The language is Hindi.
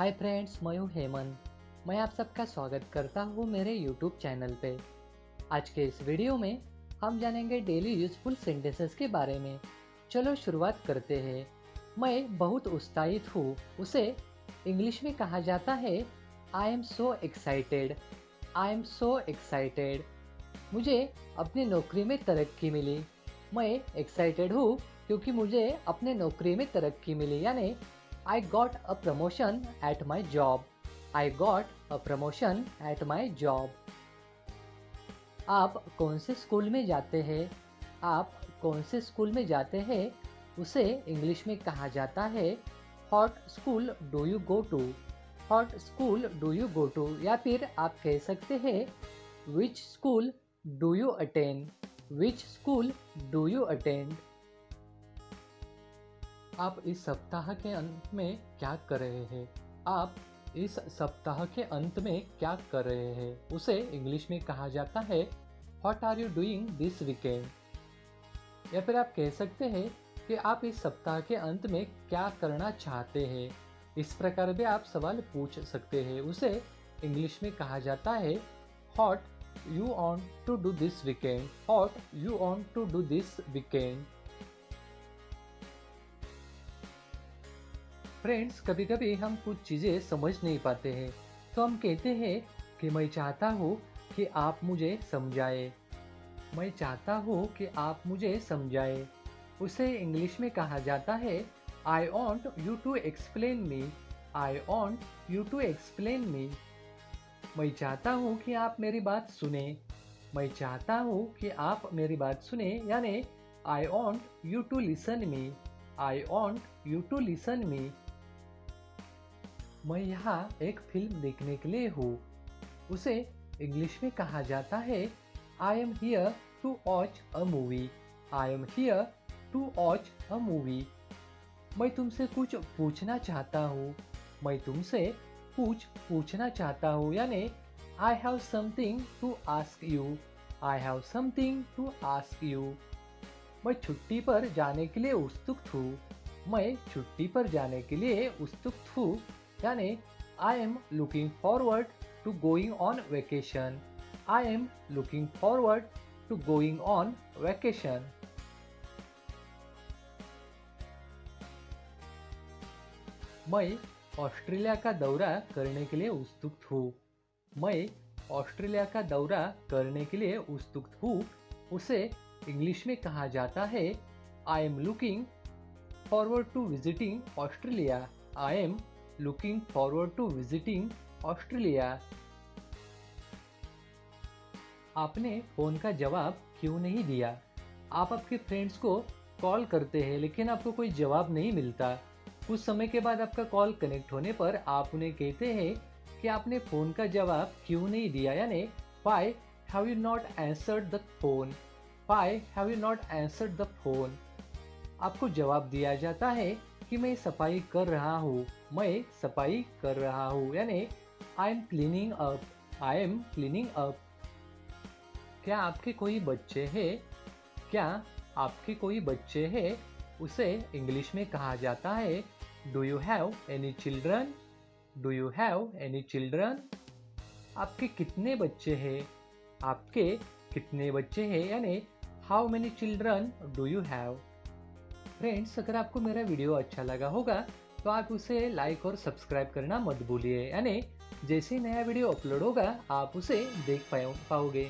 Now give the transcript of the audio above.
हाय फ्रेंड्स, मैं हूँ हेमंत। मैं आप सबका स्वागत करता हूँ मेरे यूट्यूब चैनल पे। आज के इस वीडियो में हम जानेंगे डेली यूजफुल सेंटेंसेस के बारे में। चलो शुरुआत करते हैं। मैं बहुत उत्साहित हूँ, उसे इंग्लिश में कहा जाता है I am so excited. I am so excited. मुझे अपनी नौकरी में तरक्की मिली। मैं एक्साइटेड हूँ क्योंकि मुझे अपने नौकरी में तरक्की मिली, यानी I got a promotion at my job. I got a promotion at my job. आप कौन से स्कूल में जाते हैं? आप कौन से स्कूल में जाते हैं? उसे इंग्लिश में कहा जाता है What school do you go to? What school do you go to? या फिर आप कह सकते हैं Which school do you attend? Which school do you attend? आप इस सप्ताह के अंत में क्या कर रहे हैं? आप इस सप्ताह के अंत में क्या कर रहे हैं? उसे इंग्लिश में कहा जाता है What are you doing this weekend? या फिर आप कह सकते हैं कि आप इस सप्ताह के अंत में क्या करना चाहते हैं। इस प्रकार भी आप सवाल पूछ सकते हैं। उसे इंग्लिश में कहा जाता है What you want to do this weekend? What you want to do this weekend? Friends, कभी कभी हम कुछ चीज़ें समझ नहीं पाते हैं, तो हम कहते हैं कि मैं चाहता हूँ कि आप मुझे समझाए। मैं चाहता हूँ कि आप मुझे समझाए। उसे इंग्लिश में कहा जाता है I want you to explain me. I want you to explain me. मैं चाहता हूँ कि आप मेरी बात सुने। मैं चाहता हूँ कि आप मेरी बात सुने, यानी I want you to listen me. I want you to listen me. मैं यहाँ एक फिल्म देखने के लिए हूँ। उसे इंग्लिश में कहा जाता है I am here to watch a movie. I am here to watch a movie. मैं तुमसे कुछ पूछना चाहता हूँ। मैं तुमसे कुछ पूछना चाहता हूँ, यानी I have something to ask you. I have something to ask you. मैं छुट्टी पर जाने के लिए उत्सुक हूँ। मैं छुट्टी पर जाने के लिए उत्सुक हूँ, यानी I am looking forward to going on vacation. I am looking forward to going on vacation. मैं ऑस्ट्रेलिया का दौरा करने के लिए उत्सुक हूँ। मैं ऑस्ट्रेलिया का दौरा करने के लिए उत्सुक हूँ। उसे इंग्लिश में कहा जाता है I am looking forward to visiting Australia. I am looking forward to visiting Australia. आपने फ़ोन का जवाब क्यों नहीं दिया? आप आपके फ्रेंड्स को कॉल करते हैं, लेकिन आपको कोई जवाब नहीं मिलता। कुछ समय के बाद आपका कॉल कनेक्ट होने पर आप उन्हें कहते हैं कि आपने फ़ोन का जवाब क्यों नहीं दिया, यानी Why have you not answered the phone? Why have you not answered the phone? आपको जवाब दिया जाता है कि मैं सफाई कर रहा हूँ। मैं सफाई कर रहा हूँ, यानी I M cleaning up. I am cleaning up. क्या आपके कोई बच्चे हैं? क्या आपके कोई बच्चे हैं? उसे इंग्लिश में कहा जाता है do you have any children? Do you have any children? आपके कितने बच्चे हैं? आपके कितने बच्चे हैं, यानी how many children do you have? Friends, अगर आपको मेरा वीडियो अच्छा लगा होगा तो आप उसे लाइक और सब्सक्राइब करना मत भूलिए, यानी जैसे ही नया वीडियो अपलोड होगा आप उसे देख पाओगे।